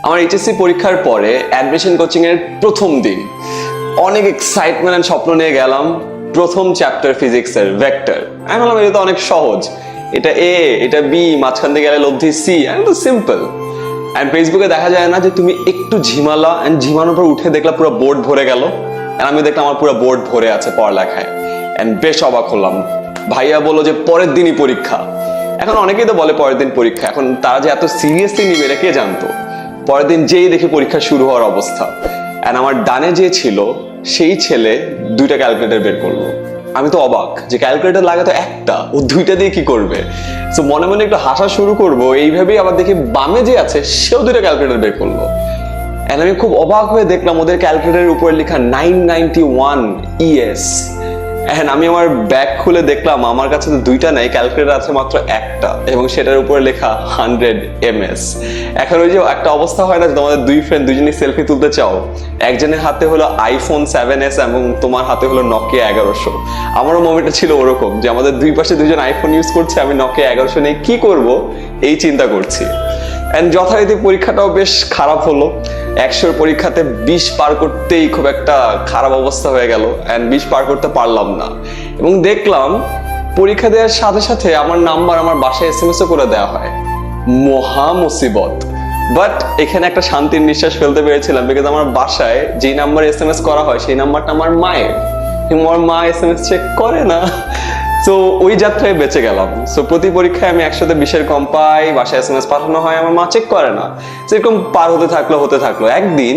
আমার এইচএসসি পরীক্ষার পরে অ্যাডমিশন কোচিং এর প্রথম দিন অনেক এক্সাইটমেন্ট এন্ড স্বপ্ন নিয়ে গেলাম। প্রথম চ্যাপ্টার ফিজিক্সের ভেক্টর, আমি বললাম এটা তো অনেক সহজ, এটা এ এটা বি, মাঝখান থেকে গেলে লব্ধি সি, আমি তো সিম্পল। অ্যান্ড ফেসবুকে দেখা যায় না যে তুমি একটু ঝিমালা অ্যান্ড ঝিমানোর পর উঠে দেখলা পুরো বোর্ড ভরে গেল, অ্যান্ড আমি দেখলাম আমার পুরো বোর্ড ভরে আছে পড়ালেখায়। অ্যান্ড বেশ অবাক হলাম। ভাইয়া বললো যে পরের দিনই পরীক্ষা। এখন অনেকেই তো বলে পরের দিন পরীক্ষা, এখন তারা যে এত সিরিয়াসলি নিবে এটা কে জানতো। পরের দিন যেই দেখি পরীক্ষা শুরু হওয়ার অবস্থা, অ্যান্ড আমার ডানে যে ছিল সেই ছেলে দুইটা ক্যালকুলেটর বের করলো। আমি তো অবাক যে ক্যালকুলেটর লাগে তো একটা, ও দুইটা দিয়ে কি করবে। সো মনে মনে একটু হাসা শুরু করবো, এইভাবেই আবার দেখি বামে যে আছে সেও দুইটা ক্যালকুলেটর বের করলো। অ্যান্ড আমি খুব অবাক হয়ে দেখলাম ওদের ক্যালকুলেটরের উপরে লেখা 991 ES। হ্যাঁ, আমি আমার ব্যাগ খুলে দেখলাম আমার কাছে তো দুইটা নাই, ক্যালকুলেটর আছে মাত্র একটা, এবং সেটার উপরে লেখা 100 MS। এখন ওই যে একটা অবস্থা হয় না, তোমাদের দুই ফ্রেন্ড দুজনই সেলফি তুলতে চাও, একজনের হাতে হলো iPhone 7s এবং তোমার হাতে হলো Nokia 1100। আমারও মোমেন্টটা ছিল ওরকম যে আমাদের দুই পাশে দুজন আইফোন ইউজ করছে, আমি Nokia 1100 নিয়ে কি করব এই চিন্তা করছি। অ্যান্ড যথারীতি পরীক্ষাটাও বেশ খারাপ হলো। 100-র পরীক্ষাতে 20 পার করতেই খুব একটা খারাপ অবস্থা হয়ে গেল, অ্যান্ড 20 পার করতে পারলাম না। এবং দেখলাম পরীক্ষা দেওয়ার সাথে সাথে আমার নাম্বার আমার বাসায় SMS করে দেওয়া হয়। মহা মুসিবত। বাট এখানে একটা শান্তির নিঃশ্বাস ফেলতে পেরেছিলাম, বিকজ আমার বাসায় যেই নাম্বার SMS করা হয় সেই নাম্বারটা আমার মায়ের, এবং আমার মা SMS চেক করে না। সো ওই যাত্রায় বেঁচে গেলাম। সো প্রতি পরীক্ষায় আমি 100-তে 20-এর কম পাই, বাসায় SMS পাঠানো হয়, আমার মা চেক করে না। সেরকম পার হতে থাকলো। একদিন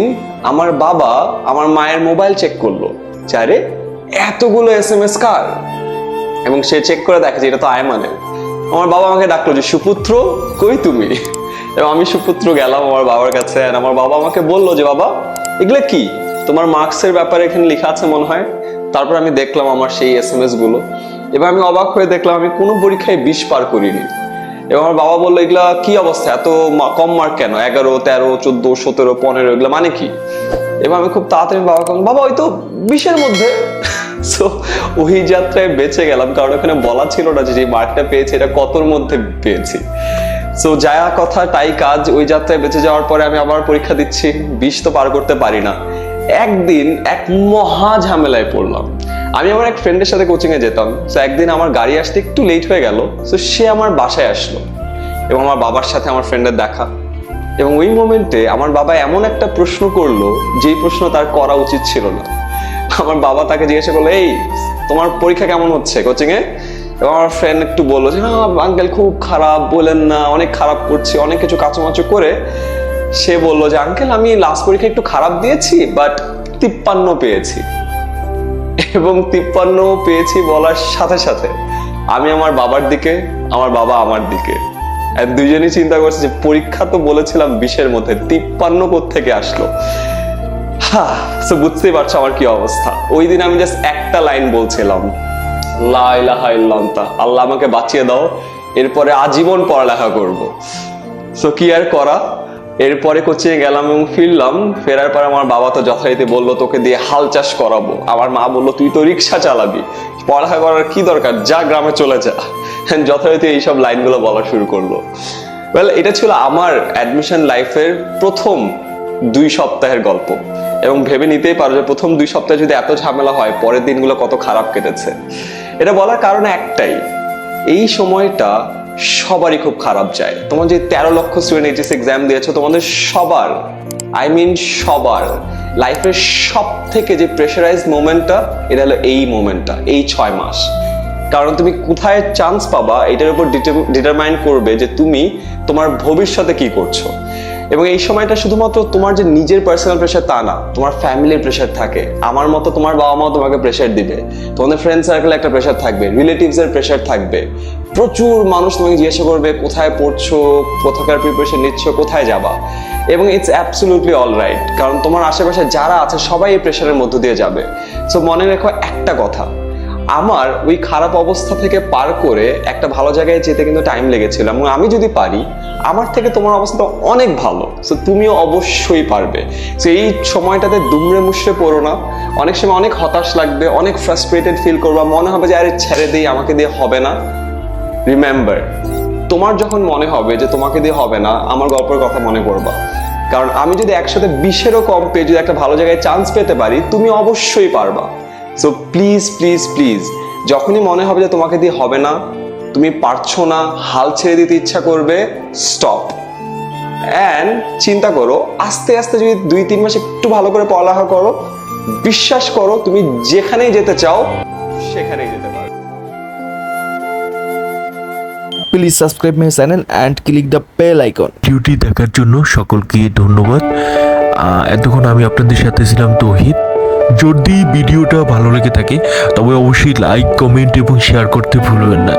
আমার বাবা আমার মায়ের মোবাইল চেক করলো, আরে এতগুলো SMS কার, এবং সে চেক করে দেখে যে এটা তো আয়মানের। আমার বাবা আমাকে ডাকলো যে সুপুত্র কই তুমি, এবং আমি সুপুত্র গেলাম আমার বাবার কাছে। আর আমার বাবা আমাকে বললো যে বাবা এগুলো কি, তোমার মার্কসের ব্যাপারে এখানে লেখা আছে মনে হয়। তারপর আমি দেখলাম আমার সেই SMS গুলো, এবার আমি অবাক হয়ে দেখলাম আমি কোনো পরীক্ষায় 20 পার করিনি। এবং আমার বাবা বললো এগুলা কি অবস্থা, এত কম মার্ক কেন, 11, 13, 14, 17, 15 এগুলো মানে কি। এবার আমি খুব তাড়াতাড়ি বাবাকে বললাম বাবা ওই তো 20-এর মধ্যে। সো ওই যাত্রায় বেঁচে গেলাম, কারণ ওখানে বলা ছিল না যে মার্কটা পেয়েছি এটা কতর মধ্যে পেয়েছি। সো যা কথা তাই কাজ, ওই যাত্রায় বেঁচে যাওয়ার পরে আমি আবার পরীক্ষা দিচ্ছি, 20 তো পার করতে পারি না। একদিন এক মহা ঝামেলায় পড়লাম। আমি আমার এক ফ্রেন্ডের সাথে কোচিং এ যেতাম। সো একদিন আমার গাড়ি আসতে একটু লেট হয়ে গেল, সো সে আমার বাসায় আসলো, এবং আমার বাবার সাথে আমার ফ্রেন্ডের দেখা। এবং ওই মোমেন্টে আমার বাবা এমন একটা প্রশ্ন করলো যেই প্রশ্ন তার করা উচিত ছিল না। আমার বাবা তাকে জিজ্ঞাসা করলো এই তোমার পরীক্ষা কেমন হচ্ছে কোচিং এ। এবং আমার ফ্রেন্ড একটু বললো যে না আঙ্কেল খুব খারাপ, বলেন না, অনেক খারাপ করছি, অনেক কিছু কাচুমাচু করে সে বললো যে আঙ্কেল আমি লাস্ট পরীক্ষা একটু খারাপ দিয়েছি, বাট 53 পেয়েছি। এবং 53 পেয়েছি বলার সাথে সাথে আমি আমার বাবার দিকে, আমার বাবা আমার দিকে, দুজনই চিন্তা করছে যে পরীক্ষা তো বলেছিলাম 20-এর মধ্যে, 53 কোত্থেকে আসলো। সো বুঝতেই পারছো আমার কি অবস্থা। ওই দিন আমি জাস্ট একটা লাইন বলছিলাম, লা ইলাহা ইল্লাল্লাহ, আল্লাহ আমাকে বাঁচিয়ে দাও, এরপরে আজীবন পড়ালেখা করব। সো কি আর করা, এরপরে কোচিংয়ে গেলাম এবং ফিরলাম। ফেরার পর আমার বাবা তো যথারীতি বললো তোকে দিয়ে হাল চাষ করাবো। আমার মা বললো তুই তো রিক্সা চালাবি, পড়ালেখা করার কি দরকার, যা গ্রামে চলে যা। যথারীতি এইসব লাইনগুলো বলা শুরু করলো। ওয়েল, এটা ছিল আমার অ্যাডমিশন লাইফের প্রথম 2 সপ্তাহের গল্প। এবং ভেবে নিতেই পারো যে প্রথম 2 সপ্তাহে যদি এত ঝামেলা হয়, পরের দিনগুলো কত খারাপ কেটেছে। এটা বলার কারণে একটাই, এই সময়টা সবারই খুব খারাপ যায়। তোমার যে 13 লক্ষ স্টুডেন্ট এইচএস এক্সাম দিয়েছো, তোমাদের সবার, আই মিন সবার লাইফের সব থেকে যে প্রেশারাইজ মোমেন্টটা, এটা হলো এই মোমেন্টটা, এই 6 মাস। কারণ তুমি কোথায় চান্স পাবা এটার উপর ডিটারমাইন করবে যে তুমি তোমার ভবিষ্যতে কি করছো। এবং এই সময়টা শুধুমাত্র তোমার যে নিজের পার্সোনাল প্রেশার তা না, তোমার ফ্যামিলির প্রেশার থাকে। আমার মতো তোমার বাবা মা তোমাকে প্রেশার দিবে, তোমাদের ফ্রেন্ড সার্কেলে একটা প্রেশার থাকবে, রিলেটিভস এর প্রেশার থাকবে, প্রচুর মানুষ তোমাকে জিজ্ঞাসা করবে কোথায় পড়ছো, কোথাকার প্রিপারেশন নিচ্ছ, কোথায় যাবা। এবং ইটস অ্যাবসলিউটলি অল রাইট, কারণ তোমার আশেপাশে যারা আছে সবাই এই প্রেশারের মধ্য দিয়ে যাবে। সো মনে রেখো একটা কথা, আমার ওই খারাপ অবস্থা থেকে পার করে একটা ভালো জায়গায় যেতে কিন্তু টাইম লেগেছিল, এবং আমি যদি পারি, আমার থেকে তোমার অবস্থা অনেক ভালো, সো তুমিও অবশ্যই পারবে। সো এই সময়টাতে দুমড়ে মুষড়ে পড়ো না। অনেক সময় অনেক হতাশ লাগবে, অনেক ফ্রাস্ট্রেটেড ফিল করবা, মনে হবে যে আরে ছেড়ে দিই, আমাকে দিয়ে হবে না। রিমেম্বার, তোমার যখন মনে হবে যে তোমাকে দিয়ে হবে না, আমার গল্পের কথা মনে করবা, কারণ আমি যদি 120-এরও কম পেয়ে যদি একটা ভালো জায়গায় চান্স পেতে পারি, তুমি অবশ্যই পারবা। সো প্লিজ প্লিজ প্লিজ, যখনই মনে হবে যে তোমাকে দিয়ে হবে না, তুমি পারছো না, হাল ছেড়ে দিতে ইচ্ছা করবে, স্টপ অ্যান্ড চিন্তা করো, আস্তে আস্তে যদি 2-3 মাস একটু ভালো করে পড়ালেখা করো, বিশ্বাস করো তুমি যেখানেই যেতে চাও সেখানেই যেতে পারো। Please subscribe my channel and click the bell icon. ভিডিওটি দেখার জন্য সকলকে ধন্যবাদ। এতক্ষণ আমি আপনাদের সাথে ছিলাম তৌহিদ। যদি ভিডিওটা ভালো লেগে থাকে তবে অবশ্যই লাইক, কমেন্ট এবং শেয়ার করতে ভুলবেন না।